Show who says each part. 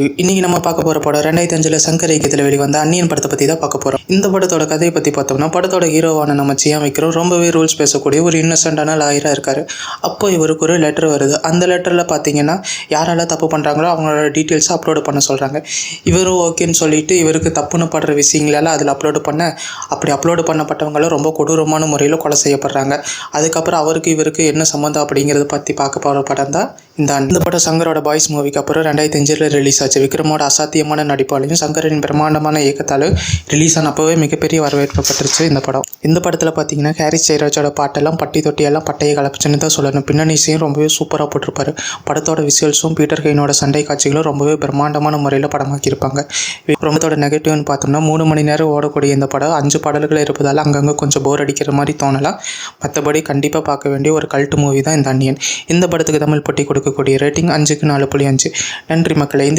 Speaker 1: இன்னைக்கு நம்ம பார்க்க போகிற படம் 2005 சங்கர் இயக்கத்தில் வெளிவந்த அந்நியன் படத்தை பற்றி தான் பார்க்க போகிறோம். இந்த படத்தோட கதையை பற்றி பார்த்தோம்னா, படத்தோட ஹீரோவான நம்ம சியான் விக்ரம் ரொம்பவே ரூல்ஸ் பேசக்கூடிய ஒரு இன்னசென்ட்டான லாயராக இருக்கார். அப்போ இவருக்கு ஒரு லெட்டர் வருது. அந்த லெட்டரில் பார்த்தீங்கன்னா யாரால தப்பு பண்ணுறாங்களோ அவங்களோட டீட்டெயில்ஸை அப்லோடு பண்ண சொல்கிறாங்க. இவரும் ஓகேன்னு சொல்லிட்டு இவருக்கு தப்புன்னு படுற விஷயங்களெல்லாம் அதில் அப்லோடு அப்படி அப்லோடு பண்ணப்பட்டவங்களும் ரொம்ப கொடூரமான முறையில் கொலை செய்யப்படுறாங்க. அதுக்கப்புறம் அவருக்கு இவருக்கு என்ன சம்மந்தம் அப்படிங்கிறத பற்றி பார்க்க போகிற படம் தான் இந்த படம். சங்கரோட பாய்ஸ் மூவிக்கு அப்புறம் 2005 ரிலீஸ் ஆச்சு. விக்ரமோட அசாத்தியமான நடிப்பாலையும் சங்கரின் பிரம்மாண்டமான இயக்கத்தாலும் ரிலீஸ் ஆன அப்போவே மிகப்பெரிய வரவேற்பு பெற்றுச்சு இந்த படம். இந்த படத்தில் பார்த்தீங்கன்னா ஹாரிஸ் ஜெயராஜோட பாட்டெல்லாம் பட்டி தொட்டியெல்லாம் பட்டையை கலப்புச்சுன்னு தான் சொல்லணும். பின்னணி இசையும் ரொம்பவே சூப்பராக போட்டிருப்பாரு. படத்தோட விசுவல்ஸும் பீட்டர் கெய்னோட சண்டை காட்சிகளும் ரொம்பவே பிரம்மாண்டமான முறையில் படமாக்கியிருப்பாங்க. விக்ரமத்தோட நெகட்டிவ்னு பார்த்தோம்னா 3 மணி நேரம் ஓடக்கூடிய இந்த படம் 5 பாடல்கள் இருப்பதால் அங்கங்கே கொஞ்சம் போர் அடிக்கிற மாதிரி தோணலாம். மற்றபடி கண்டிப்பாக பார்க்க வேண்டிய ஒரு கல்ட் மூவி தான் இந்த அந்நியன். இந்த படத்துக்கு தமிழ் போட்டி கொடுக்கக்கூடிய ரேட்டிங் 5க்கு 4.5. நன்றி மக்களே. இந்த